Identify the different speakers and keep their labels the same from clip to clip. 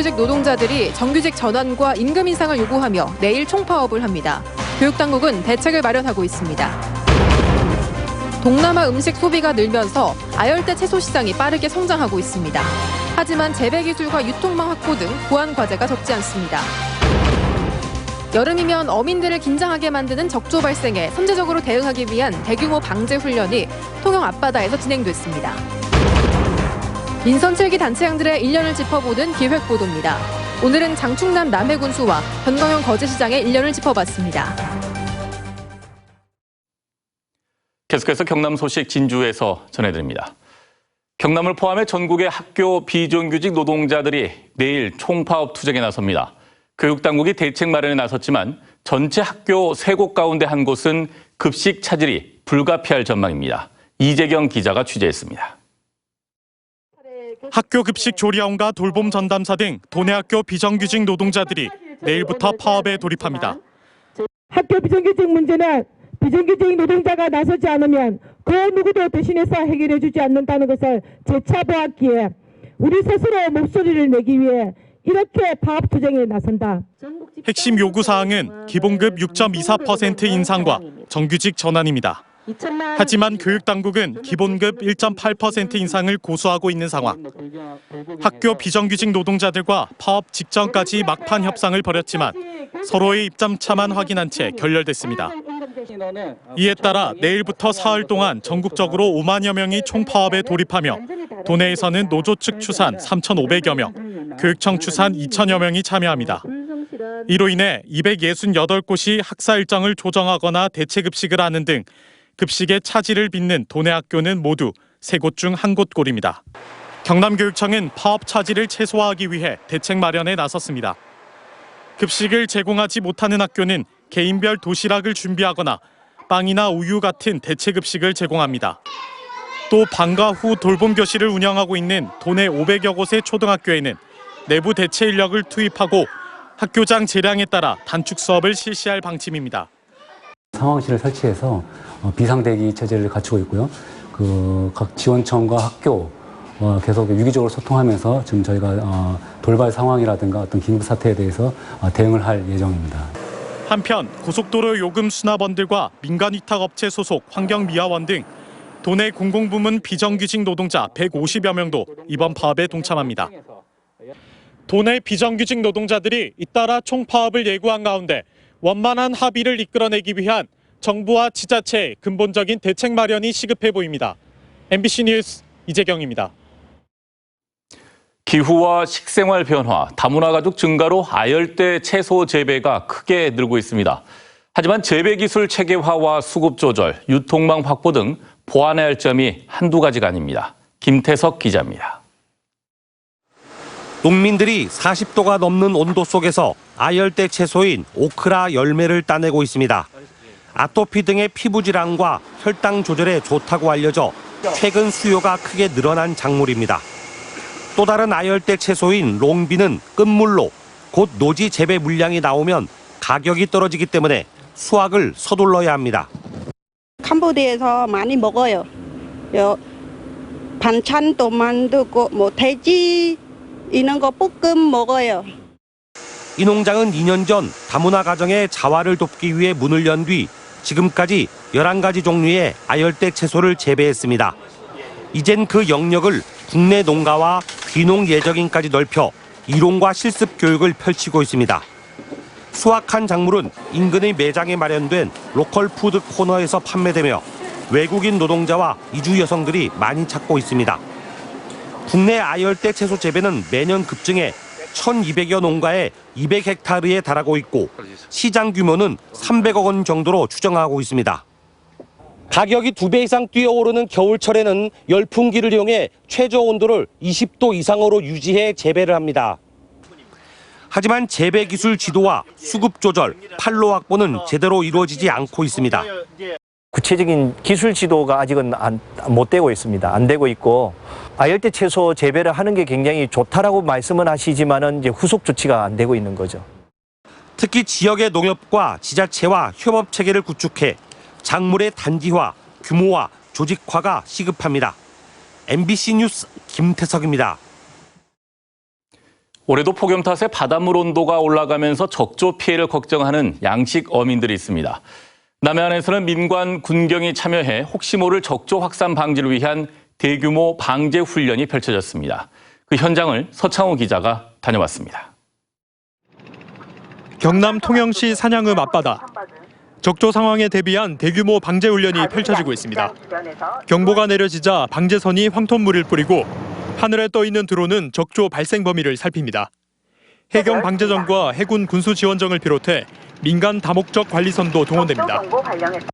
Speaker 1: 비정규직 노동자들이 정규직 전환과 임금 인상을 요구하며 내일 총파업을 합니다. 교육당국은 대책을 마련하고 있습니다. 동남아 음식 소비가 늘면서 아열대 채소 시장이 빠르게 성장하고 있습니다. 하지만 재배기술과 유통망 확보 등 보안 과제가 적지 않습니다. 여름이면 어민들을 긴장하게 만드는 적조 발생에 선제적으로 대응하기 위한 대규모 방제 훈련이 통영 앞바다에서 진행됐습니다. 민선 7기 단체장들의 일년을 짚어보는 기획보도입니다. 오늘은 장충남 남해군수와 변광현 거제시장의 일년을 짚어봤습니다.
Speaker 2: 계속해서 경남 소식 진주에서 전해드립니다. 경남을 포함해 전국의 학교 비정규직 노동자들이 내일 총파업 투쟁에 나섭니다. 교육당국이 대책 마련에 나섰지만 전체 학교 3곳 가운데 한 곳은 급식 차질이 불가피할 전망입니다. 이재경 기자가 취재했습니다.
Speaker 3: 학교 급식 조리원과 돌봄 전담사 등 도내 학교 비정규직 노동자들이 내일부터 파업에 돌입합니다.
Speaker 4: 학교 비정규직 문제는 비정규직 노동자가 나서지 않으면 그 누구도 대신해서 해결해 주지 않는다는 것을 재차 보았기에 우리 스스로 목소리를 내기 위해 이렇게 파업 투쟁에 나선다.
Speaker 3: 핵심 요구 사항은 기본급 6.24% 인상과 정규직 전환입니다. 하지만 교육당국은 기본급 1.8% 인상을 고수하고 있는 상황. 학교 비정규직 노동자들과 파업 직전까지 막판 협상을 벌였지만 서로의 입장차만 확인한 채 결렬됐습니다. 이에 따라 내일부터 사흘 동안 전국적으로 5만여 명이 총파업에 돌입하며 도내에서는 노조 측 추산 3,500여 명, 교육청 추산 2,000여 명이 참여합니다. 이로 인해 268곳이 학사 일정을 조정하거나 대체급식을 하는 등 급식의 차질을 빚는 도내 학교는 모두 3곳 중 1곳 꼴입니다. 경남교육청은 파업 차질을 최소화하기 위해 대책 마련에 나섰습니다. 급식을 제공하지 못하는 학교는 개인별 도시락을 준비하거나 빵이나 우유 같은 대체급식을 제공합니다. 또 방과 후 돌봄 교실을 운영하고 있는 도내 500여 곳의 초등학교에는 내부 대체 인력을 투입하고 학교장 재량에 따라 단축 수업을 실시할 방침입니다.
Speaker 5: 상황실을 설치해서 비상대기 체제를 갖추고 있고요. 각 지원청과 학교 계속 유기적으로 소통하면서 지금 저희가 돌발 상황이라든가 어떤 긴급 사태에 대해서 대응을 할 예정입니다.
Speaker 3: 한편 고속도로 요금 수납원들과 민간위탁업체 소속 환경미화원 등 도내 공공부문 비정규직 노동자 150여 명도 이번 파업에 동참합니다. 도내 비정규직 노동자들이 잇따라 총파업을 예고한 가운데 원만한 합의를 이끌어내기 위한 정부와 지자체의 근본적인 대책 마련이 시급해 보입니다. MBC 뉴스 이재경입니다.
Speaker 2: 기후와 식생활 변화, 다문화 가족 증가로 아열대 채소 재배가 크게 늘고 있습니다. 하지만 재배 기술 체계화와 수급 조절, 유통망 확보 등 보완해야 할 점이 한두 가지가 아닙니다. 김태석 기자입니다.
Speaker 6: 농민들이 40도가 넘는 온도 속에서 아열대 채소인 오크라 열매를 따내고 있습니다. 아토피 등의 피부 질환과 혈당 조절에 좋다고 알려져 최근 수요가 크게 늘어난 작물입니다. 또 다른 아열대 채소인 롱비는 끝물로 곧 노지 재배 물량이 나오면 가격이 떨어지기 때문에 수확을 서둘러야 합니다.
Speaker 7: 캄보디아에서 많이 먹어요. 반찬도 만들고 돼지 이런 거 볶음 먹어요.
Speaker 6: 이 농장은 2년 전 다문화 가정의 자활을 돕기 위해 문을 연 뒤 지금까지 11가지 종류의 아열대 채소를 재배했습니다. 이젠 그 영역을 국내 농가와 귀농 예정인까지 넓혀 이론과 실습 교육을 펼치고 있습니다. 수확한 작물은 인근의 매장에 마련된 로컬 푸드 코너에서 판매되며 외국인 노동자와 이주 여성들이 많이 찾고 있습니다. 국내 아열대 채소 재배는 매년 급증해 1,200여 농가에 200헥타르에 달하고 있고 시장 규모는 300억 원 정도로 추정하고 있습니다. 가격이 2배 이상 뛰어오르는 겨울철에는 열풍기를 이용해 최저 온도를 20도 이상으로 유지해 재배를 합니다. 하지만 재배 기술 지도와 수급 조절, 판로 확보는 제대로 이루어지지 않고 있습니다.
Speaker 8: 구체적인 기술 지도가 아직은 못 되고 있습니다. 안 되고 있고 아열대 채소 재배를 하는 게 굉장히 좋다라고 말씀은 하시지만은 이제 후속 조치가 안 되고 있는 거죠.
Speaker 6: 특히 지역의 농협과 지자체와 협업 체계를 구축해 작물의 단기화, 규모화, 조직화가 시급합니다. MBC 뉴스 김태석입니다.
Speaker 2: 올해도 폭염 탓에 바닷물 온도가 올라가면서 적조 피해를 걱정하는 양식 어민들이 있습니다. 남해안에서는 민관, 군경이 참여해 혹시 모를 적조 확산 방지를 위한 대규모 방제 훈련이 펼쳐졌습니다. 그 현장을 서창호 기자가 다녀왔습니다.
Speaker 3: 경남 통영시 산양읍 앞바다. 적조 상황에 대비한 대규모 방제 훈련이 펼쳐지고 있습니다. 경보가 내려지자 방제선이 황토물을 뿌리고 하늘에 떠 있는 드론은 적조 발생 범위를 살핍니다. 해경 방제정과 해군 군수 지원정을 비롯해 민간 다목적 관리선도 동원됩니다.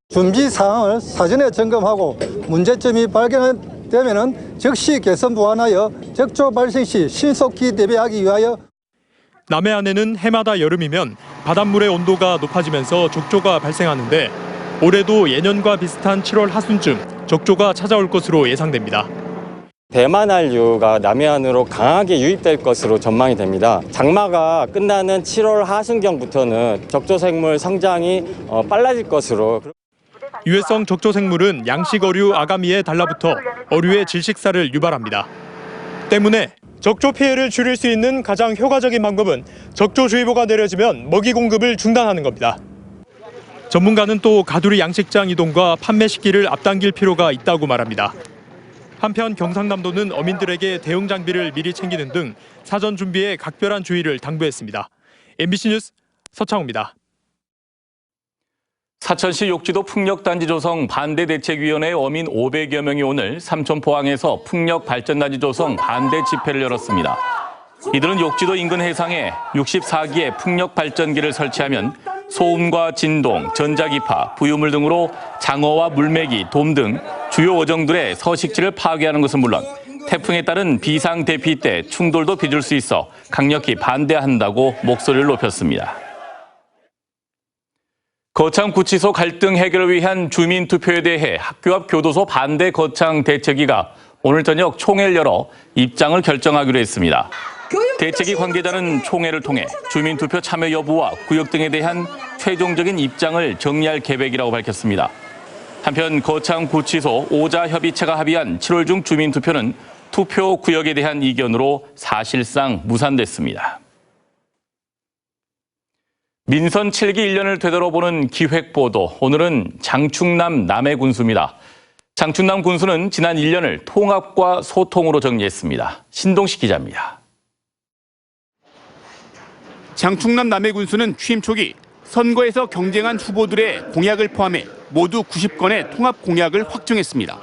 Speaker 9: 준비 사항을 사전에 점검하고 문제점이 발견되면 즉시 개선 보완하여 적조 발생 시 신속히 대비하기 위하여
Speaker 3: 남해안에는 해마다 여름이면 바닷물의 온도가 높아지면서 적조가 발생하는데 올해도 예년과 비슷한 7월 하순쯤 적조가 찾아올 것으로 예상됩니다.
Speaker 10: 대만한류가 남해안으로 강하게 유입될 것으로 전망이 됩니다. 장마가 끝나는 7월 하순경부터는 적조생물 성장이 빨라질 것으로.
Speaker 3: 유해성 적조생물은 양식 어류 아가미에 달라붙어 어류의 질식사를 유발합니다. 때문에 적조 피해를 줄일 수 있는 가장 효과적인 방법은 적조주의보가 내려지면 먹이 공급을 중단하는 겁니다. 전문가는 또 가두리 양식장 이동과 판매 시기를 앞당길 필요가 있다고 말합니다. 한편 경상남도는 어민들에게 대응 장비를 미리 챙기는 등 사전 준비에 각별한 주의를 당부했습니다. MBC 뉴스 서창호입니다.
Speaker 2: 사천시 욕지도 풍력단지 조성 반대대책위원회 어민 500여 명이 오늘 삼천포항에서 풍력발전단지 조성 반대 집회를 열었습니다. 이들은 욕지도 인근 해상에 64기의 풍력발전기를 설치하면 소음과 진동, 전자기파, 부유물 등으로 장어와 물메기, 돔 등 주요 어종들의 서식지를 파괴하는 것은 물론 태풍에 따른 비상 대피 때 충돌도 빚을 수 있어 강력히 반대한다고 목소리를 높였습니다. 거창구치소 갈등 해결을 위한 주민투표에 대해 학교 앞 교도소 반대 거창 대책위가 오늘 저녁 총회를 열어 입장을 결정하기로 했습니다. 대책위 관계자는 총회를 통해 주민투표 참여 여부와 구역 등에 대한 최종적인 입장을 정리할 계획이라고 밝혔습니다. 한편 거창구치소 5자 협의체가 합의한 7월 중 주민투표는 투표 구역에 대한 이견으로 사실상 무산됐습니다. 민선 7기 1년을 되돌아보는 기획보도, 오늘은 장충남 남해군수입니다. 장충남 군수는 지난 1년을 통합과 소통으로 정리했습니다. 신동식 기자입니다.
Speaker 11: 장충남 남해군수는 취임 초기 선거에서 경쟁한 후보들의 공약을 포함해 모두 90건의 통합 공약을 확정했습니다.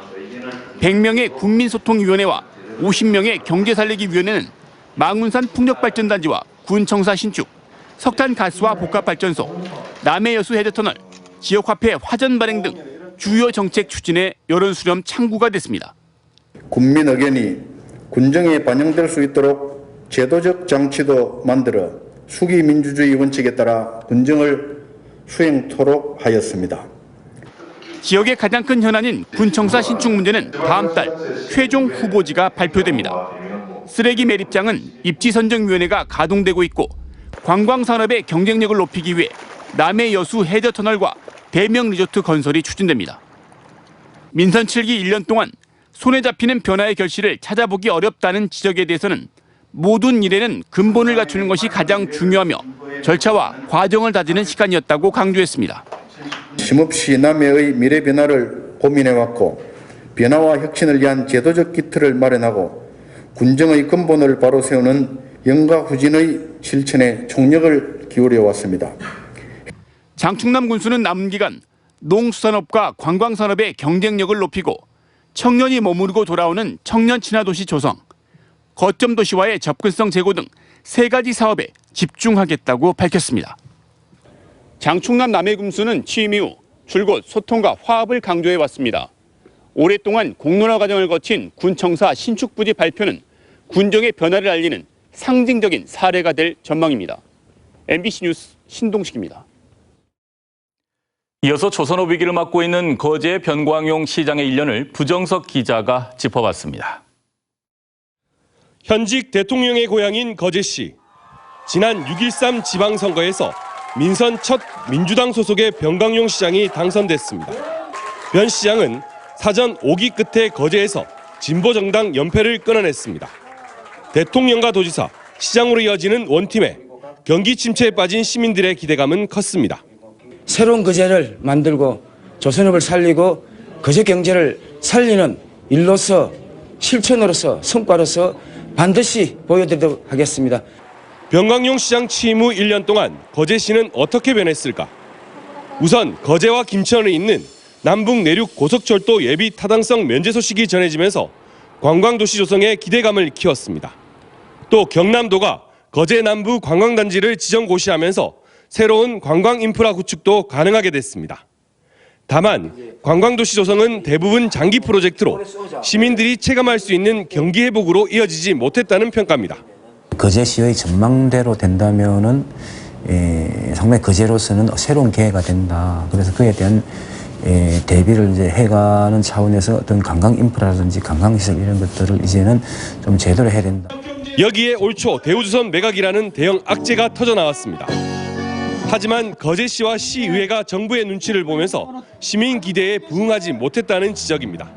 Speaker 11: 100명의 국민소통위원회와 50명의 경제살리기위원회는 망운산 풍력발전단지와 군청사 신축, 석탄가스와 복합발전소, 남해여수 해저터널, 지역화폐 화전 발행 등 주요 정책 추진에 여론 수렴 창구가 됐습니다.
Speaker 12: 국민 의견이 군정에 반영될 수 있도록 제도적 장치도 만들어 수기 민주주의 원칙에 따라 군정을 수행토록 하였습니다.
Speaker 11: 지역의 가장 큰 현안인 군청사 신축 문제는 다음 달 최종 후보지가 발표됩니다. 쓰레기 매립장은 입지선정위원회가 가동되고 있고 관광산업의 경쟁력을 높이기 위해 남해여수 해저터널과 대명 리조트 건설이 추진됩니다. 민선 7기 1년 동안 손에 잡히는 변화의 결실을 찾아보기 어렵다는 지적에 대해서는 모든 일에는 근본을 갖추는 것이 가장 중요하며 절차와 과정을 다지는 시간이었다고 강조했습니다.
Speaker 12: 쉼없이 남해의 미래 변화를 고민해왔고 변화와 혁신을 위한 제도적 기틀을 마련하고 군정의 근본을 바로 세우는 영가 후진의 실천에 총력을 기울여왔습니다.
Speaker 11: 장충남 군수는 남은 기간 농수산업과 관광산업의 경쟁력을 높이고 청년이 머무르고 돌아오는 청년 친화도시 조성, 거점 도시와의 접근성 제고 등 3가지 사업에 집중하겠다고 밝혔습니다. 장충남 남해군수는 취임 이후 줄곧 소통과 화합을 강조해왔습니다. 오랫동안 공론화 과정을 거친 군청사 신축 부지 발표는 군정의 변화를 알리는 상징적인 사례가 될 전망입니다. MBC 뉴스 신동식입니다.
Speaker 2: 이어서 조선업 위기를 맞고 있는 거제 변광용 시장의 1년을 부정석 기자가 짚어봤습니다.
Speaker 13: 현직 대통령의 고향인 거제시. 지난 6.13 지방선거에서 민선 첫 민주당 소속의 변광용 시장이 당선됐습니다. 변 시장은 사전 5기 끝에 거제에서 진보정당 연패를 끊어냈습니다. 대통령과 도지사 시장으로 이어지는 원팀에 경기 침체에 빠진 시민들의 기대감은 컸습니다.
Speaker 14: 새로운 거제를 만들고 조선업을 살리고 거제 경제를 살리는 일로서 실천으로서 성과로서 반드시 보여드리도록 하겠습니다.
Speaker 13: 병강용 시장 취임 후 1년 동안 거제시는 어떻게 변했을까? 우선 거제와 김천을 잇는 남북 내륙 고속철도 예비 타당성 면제 소식이 전해지면서 관광도시 조성에 기대감을 키웠습니다. 또 경남도가 거제 남부 관광단지를 지정 고시하면서 새로운 관광 인프라 구축도 가능하게 됐습니다. 다만 관광도시 조성은 대부분 장기 프로젝트로 시민들이 체감할 수 있는 경기 회복으로 이어지지 못했다는 평가입니다.
Speaker 15: 거제시의 전망대로 된다면은 상당히 거제로서는 새로운 기회가 된다. 그래서 그에 대한 대비를 이제 해가는 차원에서 어떤 관광 인프라라든지 관광시설 이런 것들을 이제는 좀 제대로 해야 된다.
Speaker 13: 여기에 올 초 대우조선 매각이라는 대형 악재가 터져 나왔습니다. 하지만 거제시와 시의회가 정부의 눈치를 보면서 시민 기대에 부응하지 못했다는 지적입니다.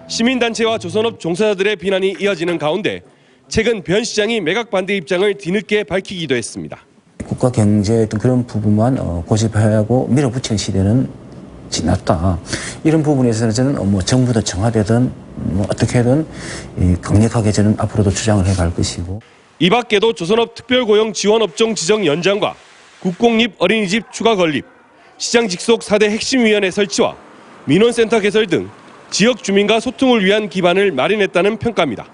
Speaker 13: 시민단체와 조선업 종사자들의 비난이 이어지는 가운데 최근 변 시장이 매각 반대 입장을 뒤늦게 밝히기도 했습니다.
Speaker 15: 국가 경제의 어떤 그런 부분만 고집하고 밀어붙이는 시대는 지났다. 이런 부분에서는 저는 뭐 정부든 청와대든 뭐 어떻게든 강력하게 저는 앞으로도 주장을 해갈 것이고.
Speaker 13: 이 밖에도 조선업 특별고용 지원업종 지정 연장과 국공립 어린이집 추가 건립, 시장 직속 4대 핵심위원회 설치와 민원센터 개설 등 지역 주민과 소통을 위한 기반을 마련했다는 평가입니다.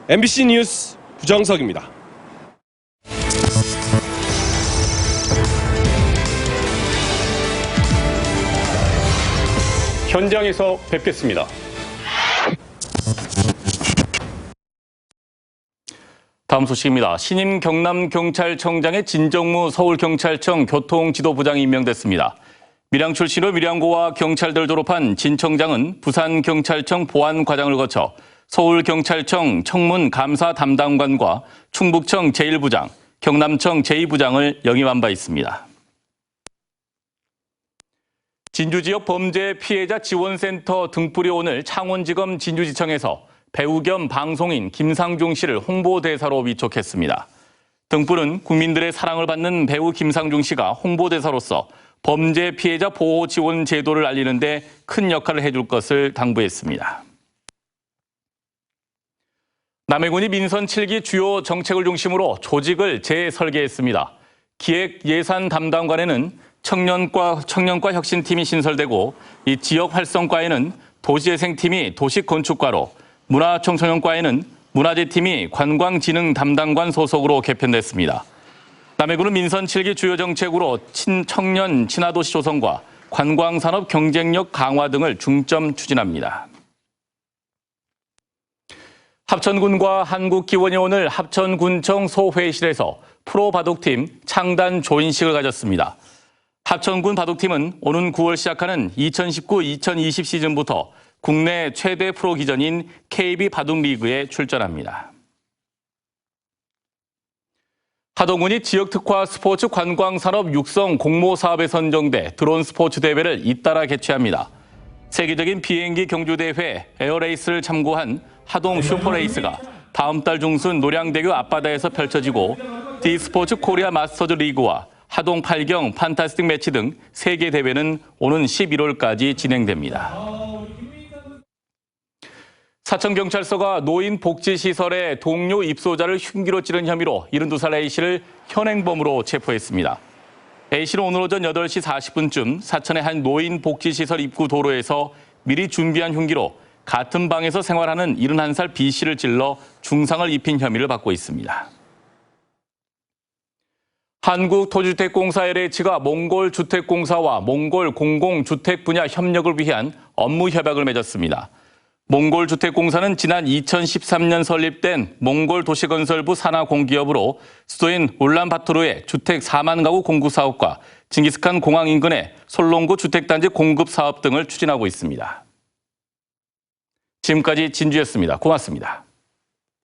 Speaker 13: MBC 뉴스 부정석입니다.
Speaker 2: 현장에서 뵙겠습니다. 다음 소식입니다. 신임 경남경찰청장의 진정무 서울경찰청 교통지도부장이 임명됐습니다. 밀양 출신으로 밀양고와 경찰대를 졸업한 진 청장은 부산경찰청 보안과장을 거쳐 서울경찰청 청문감사 담당관과 충북청 제1부장, 경남청 제2부장을 역임한 바 있습니다. 진주 지역 범죄 피해자 지원센터 등불이 오늘 창원지검 진주지청에서 배우 겸 방송인 김상중 씨를 홍보대사로 위촉했습니다. 등불은 국민들의 사랑을 받는 배우 김상중 씨가 홍보대사로서 범죄 피해자 보호 지원 제도를 알리는 데 큰 역할을 해줄 것을 당부했습니다. 남해군이 민선 7기 주요 정책을 중심으로 조직을 재설계했습니다. 기획 예산 담당관에는 청년과 혁신팀이 신설되고 이 지역 활성과에는 도시재생팀이 도시건축과로 문화청소년과에는 문화재팀이 관광진흥 담당관 소속으로 개편됐습니다. 남해군은 민선 7기 주요 정책으로 청년 친화도시 조성과 관광산업 경쟁력 강화 등을 중점 추진합니다. 합천군과 한국기원이 오늘 합천군청 소회의실에서 프로바둑팀 창단 조인식을 가졌습니다. 합천군 바둑팀은 오는 9월 시작하는 2019-2020 시즌부터 국내 최대 프로기전인 KB 바둑리그에 출전합니다. 하동군이 지역특화 스포츠 관광산업 육성 공모사업에 선정돼 드론 스포츠 대회를 잇따라 개최합니다. 세계적인 비행기 경주대회 에어레이스를 참고한 하동 슈퍼레이스가 다음 달 중순 노량대교 앞바다에서 펼쳐지고 디스포츠 코리아 마스터즈 리그와 하동 8경 판타스틱 매치 등 3개 대회는 오는 11월까지 진행됩니다. 사천경찰서가 노인 복지시설의 동료 입소자를 흉기로 찌른 혐의로 72살 A씨를 현행범으로 체포했습니다. A씨는 오늘 오전 8시 40분쯤 사천의 한 노인 복지시설 입구 도로에서 미리 준비한 흉기로 같은 방에서 생활하는 71살 B씨를 찔러 중상을 입힌 혐의를 받고 있습니다. 한국토지주택공사 LH가 몽골주택공사와 몽골 공공주택 분야 협력을 위한 업무 협약을 맺었습니다. 몽골주택공사는 지난 2013년 설립된 몽골도시건설부 산하공기업으로 수도인 울란바토르의 주택 4만 가구 공급 사업과 징기스칸 공항 인근의 솔롱구 주택단지 공급 사업 등을 추진하고 있습니다. 지금까지 진주였습니다. 고맙습니다.